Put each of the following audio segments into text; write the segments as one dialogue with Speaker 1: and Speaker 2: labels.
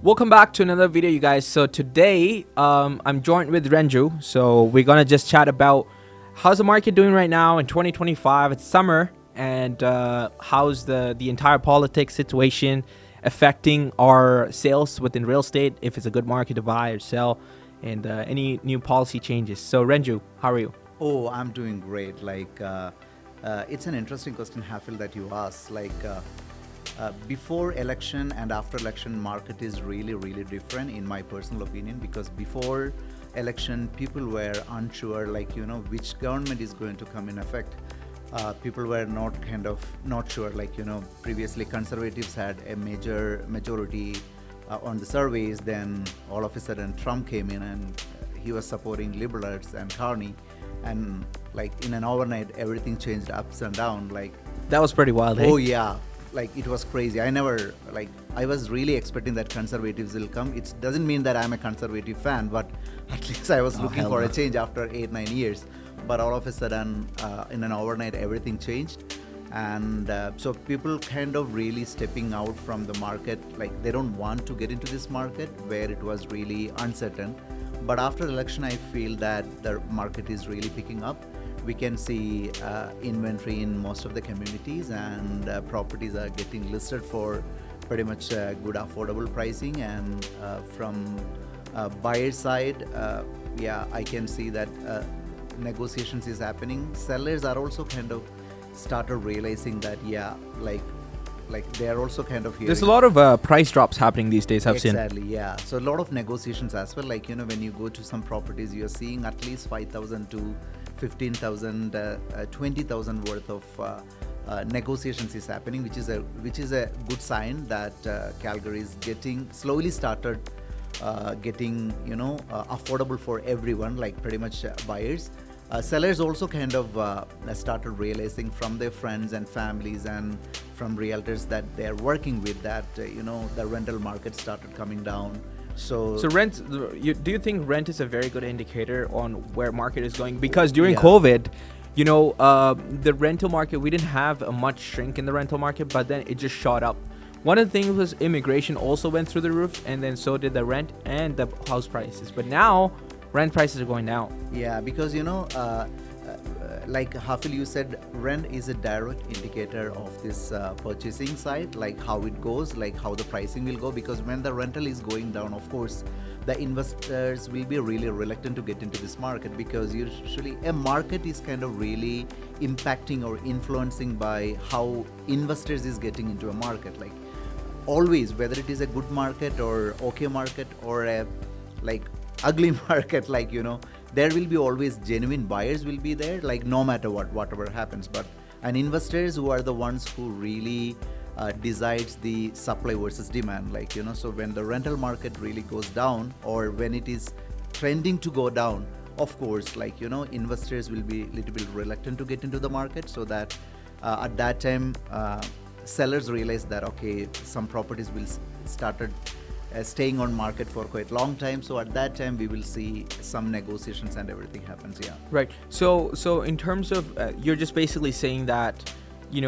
Speaker 1: Welcome back to another video, you guys. So today, I'm joined with Renju. So we're gonna just chat about how's the market doing right now in 2025. It's summer, and how's the entire politics situation affecting our sales within real estate? If it's a good market to buy or sell, and any new policy changes. So Renju, how are you?
Speaker 2: Oh, I'm doing great. It's an interesting question, Hafil, that you asked. Before election and after election, market is really different, in my personal opinion, because before election, people were unsure, which government is going to come in effect. People were not sure, previously conservatives had a major majority on the surveys. Then all of a sudden, Trump came in and he was supporting liberals and Carney, and in an overnight everything changed ups and down.
Speaker 1: That was pretty wild. Hey?
Speaker 2: Oh yeah, it was crazy. I was really expecting that conservatives will come. It doesn't mean that I'm a conservative fan, but at least I was looking for a change after 8-9 years. But all of a sudden, in an overnight, everything changed. And so people kind of really stepping out from the market. They don't want to get into this market where it was really uncertain. But after the election, I feel that the market is really picking up. We can see inventory in most of the communities, and properties are getting listed for pretty much good affordable pricing. And from buyer side, I can see that negotiations is happening. Sellers are also kind of started realizing that they are also kind of hearing.
Speaker 1: There's a lot of price drops happening these days, I've seen.
Speaker 2: Exactly, yeah. So a lot of negotiations as well. When you go to some properties, you're seeing at least 5,000 to 15,000, 20,000 worth of negotiations is happening, which is a good sign that Calgary is slowly started getting affordable for everyone, pretty much buyers. Sellers also kind of started realizing from their friends and families and from realtors that they're working with that the rental market started coming down. So
Speaker 1: rent, do you think rent is a very good indicator on where market is going? Because during COVID, the rental market, we didn't have a much shrink in the rental market, but then it just shot up. One of the things was immigration also went through the roof, and then so did the rent and the house prices. But now rent prices are going down.
Speaker 2: Yeah, because like Hafil, you said, rent is a direct indicator of this purchasing side, how it goes, how the pricing will go. Because when the rental is going down, of course, the investors will be really reluctant to get into this market, because usually a market is kind of really impacting or influencing by how investors is getting into a market. Always, whether it is a good market or okay market or a ugly market, there will be always genuine buyers will be there, no matter whatever happens. But investors who are the ones who really decides the supply versus demand, so when the rental market really goes down, or when it is trending to go down, of course, investors will be a little bit reluctant to get into the market. So that at that time, sellers realize that okay, some properties will started staying on market for quite long time. So at that time, we will see some negotiations and everything happens. Yeah.
Speaker 1: Right. So in terms of, you're just basically saying that,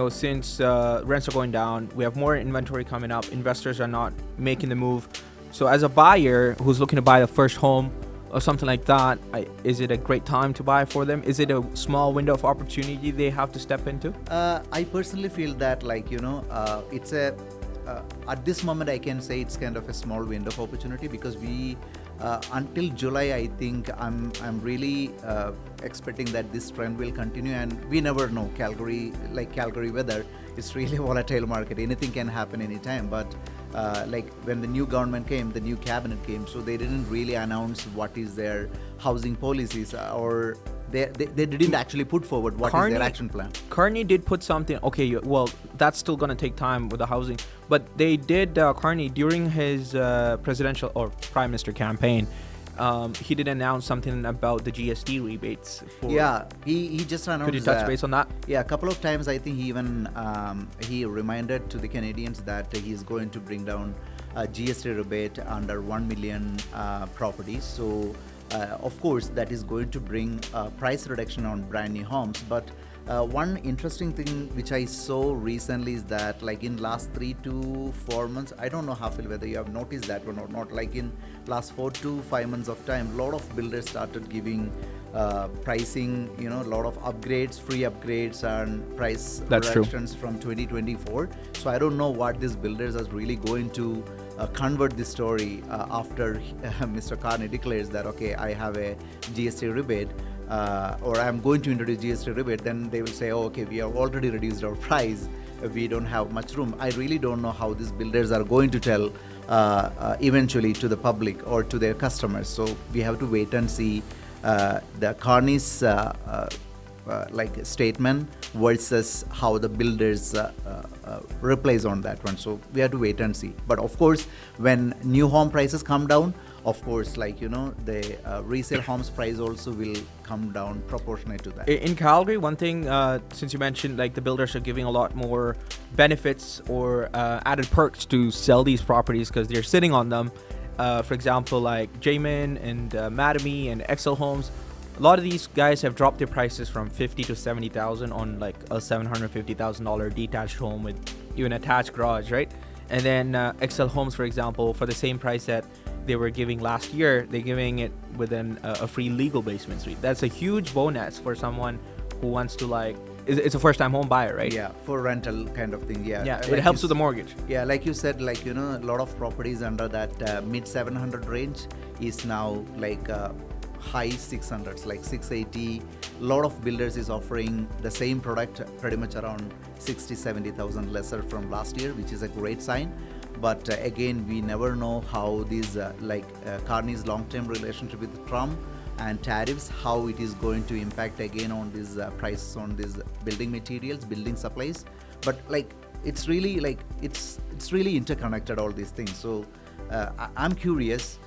Speaker 1: since rents are going down, we have more inventory coming up. Investors are not making the move. So as a buyer who's looking to buy a first home or something like that, is it a great time to buy for them? Is it a small window of opportunity they have to step into?
Speaker 2: I personally feel that it's a at this moment, I can say it's kind of a small window of opportunity, because we until July, I think I'm really expecting that this trend will continue, and we never know. Calgary weather, it's really a volatile market. Anything can happen anytime. But when the new government came, the new cabinet came, so they didn't really announce what is their housing policies, or they didn't actually put forward what is their action plan.
Speaker 1: Carney did put something. Okay, well, that's still going to take time with the housing. But they did, Carney, during his presidential or prime minister campaign, he did announce something about the GST rebates.
Speaker 2: He just announced.
Speaker 1: Could you touch base on that?
Speaker 2: Yeah, a couple of times. I think he even he reminded to the Canadians that he's going to bring down GST rebate under 1 million properties. So of course, that is going to bring price reduction on brand new homes. But One interesting thing which I saw recently is that, like in last 3 to 4 months, I don't know Hafil whether you have noticed that one or not. Like in last 4 to 5 months of time, a lot of builders started giving pricing, a lot of upgrades, free upgrades, and price
Speaker 1: That's true.
Speaker 2: reductions from 2024. So I don't know what these builders are really going to convert this story after Mr. Carney declares that, okay, I have a GST rebate. Or I'm going to introduce GST rebate, then they will say, oh, okay, we have already reduced our price. We don't have much room. I really don't know how these builders are going to tell eventually to the public or to their customers. So we have to wait and see the Carney's like statement versus how the builders replies on that one. So we have to wait and see. But of course, when new home prices come down, of course, like the resale homes price also will come down proportionate to that.
Speaker 1: In Calgary, one thing, since you mentioned like the builders are giving a lot more benefits or added perks to sell these properties because they're sitting on them. For example, like Jamin and Madame and Excel Homes, a lot of these guys have dropped their prices from 50 to 70,000 on like a $750,000 detached home with even attached garage, right? And then Excel Homes, for example, for the same price that they were giving last year, they're giving it within a free legal basement suite. That's a huge bonus for someone who wants to like, it's a first-time home buyer, right?
Speaker 2: Yeah, for rental kind of thing. Yeah,
Speaker 1: Yeah,
Speaker 2: Like
Speaker 1: it helps
Speaker 2: you
Speaker 1: with the mortgage.
Speaker 2: Yeah, like you said, like a lot of properties under that mid 700 range is now like high 600s, like 680. A lot of builders is offering the same product pretty much around 60-70,000 lesser from last year, which is a great sign. But again, we never know how these Carney's long-term relationship with Trump and tariffs, how it is going to impact again on these prices on these building materials, building supplies. But like it's really like it's really interconnected, all these things. So I'm curious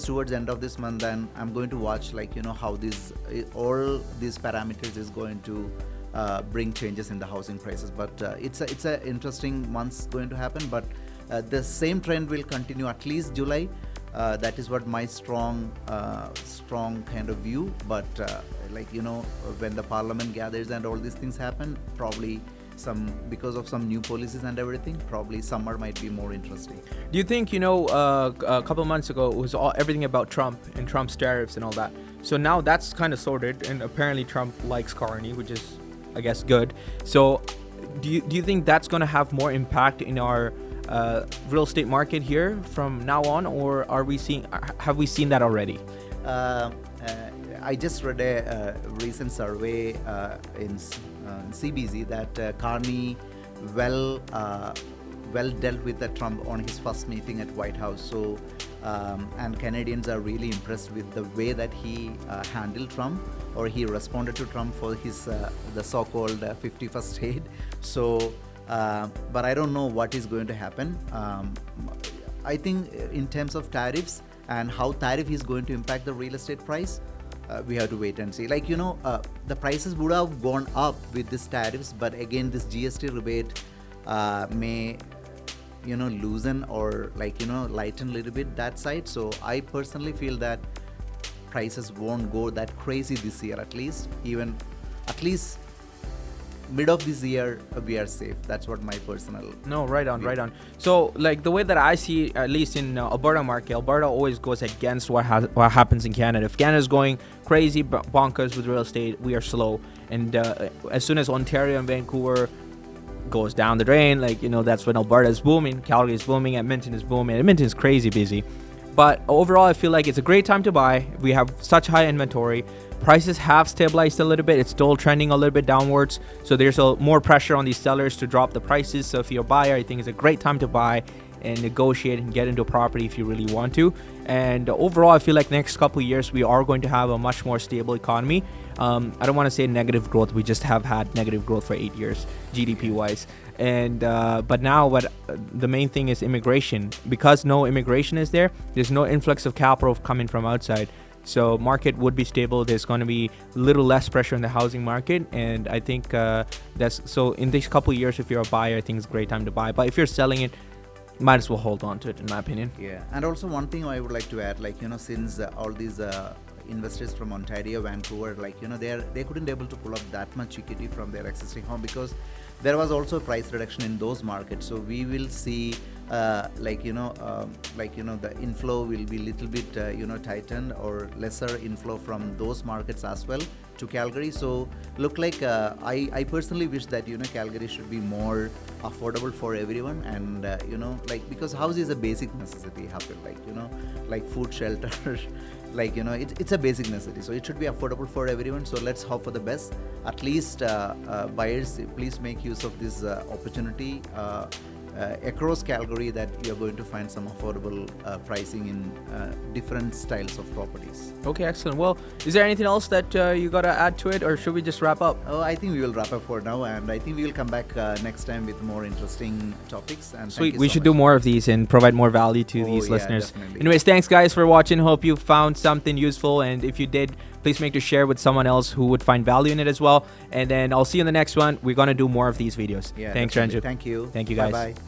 Speaker 2: towards the end of this month, and I'm going to watch how these all these parameters is going to bring changes in the housing prices. But it's a interesting months going to happen. But the same trend will continue at least July. That is what my strong kind of view. But when the parliament gathers and all these things happen, probably because of some new policies and everything, probably summer might be more interesting.
Speaker 1: Do you think, a couple months ago, it was everything about Trump and Trump's tariffs and all that. So now that's kind of sorted, and apparently Trump likes Carney, which is, I guess, good. So do you think that's going to have more impact in our real estate market here from now on, or have we seen that already?
Speaker 2: I just read a recent survey in CBZ that Carney well dealt with the Trump on his first meeting at White House. So and Canadians are really impressed with the way that he handled Trump, or he responded to Trump for his the so-called 51st state. So but I don't know what is going to happen. I think in terms of tariffs and how tariff is going to impact the real estate price, we have to wait and see. The prices would have gone up with these tariffs, but again, this GST rebate may loosen or lighten a little bit that side. So I personally feel that prices won't go that crazy this year, at least mid of this year we are safe. That's what my personal
Speaker 1: Right on. So like the way that I see, at least in Alberta market, Alberta always goes against what happens in Canada. If Canada's going crazy bonkers with real estate, we are slow. And as soon as Ontario and Vancouver goes down the drain, that's when Alberta is booming, Calgary is booming, Edmonton is booming. Edmonton is crazy busy. But overall, I feel like it's a great time to buy. We have such high inventory. Prices have stabilized a little bit. It's still trending a little bit downwards. So there's more pressure on these sellers to drop the prices. So if you're a buyer, I think it's a great time to buy and negotiate and get into a property if you really want to. And overall, I feel like next couple of years, we are going to have a much more stable economy. I don't want to say negative growth. We just have had negative growth for 8 years, GDP wise. And but now the main thing is immigration. Because no immigration is there's no influx of capital coming from outside. So market would be stable. There's going to be a little less pressure in the housing market. And I think that's so in these couple of years, if you're a buyer, I think it's a great time to buy. But if you're selling it, might as well hold on to it, in my opinion.
Speaker 2: Yeah. And also one thing I would like to add, since all these investors from Ontario, Vancouver, like, they couldn't able to pull up that much equity from their existing home, because there was also a price reduction in those markets. So we will see the inflow will be little bit tightened, or lesser inflow from those markets as well to Calgary. So look like I personally wish that Calgary should be more affordable for everyone, and because house is a basic necessity, like food, shelter, it's a basic necessity, so it should be affordable for everyone. So let's hope for the best. At least buyers, please make use of this opportunity across Calgary, that you're going to find some affordable pricing in different styles of properties.
Speaker 1: Okay, excellent. Well, is there anything else that you got to add to it, or should we just wrap up?
Speaker 2: Oh, I think we will wrap up for now, and I think we will come back next time with more interesting topics. And
Speaker 1: sweet, we should do more of these and provide more value to these listeners.
Speaker 2: Definitely.
Speaker 1: Anyways, thanks guys for watching. Hope you found something useful, and if you did, please make to share with someone else who would find value in it as well. And then I'll see you in the next one. We're going to do more of these videos.
Speaker 2: Yeah,
Speaker 1: thanks,
Speaker 2: definitely.
Speaker 1: Renju.
Speaker 2: Thank you.
Speaker 1: Thank you, guys.
Speaker 2: Bye-bye.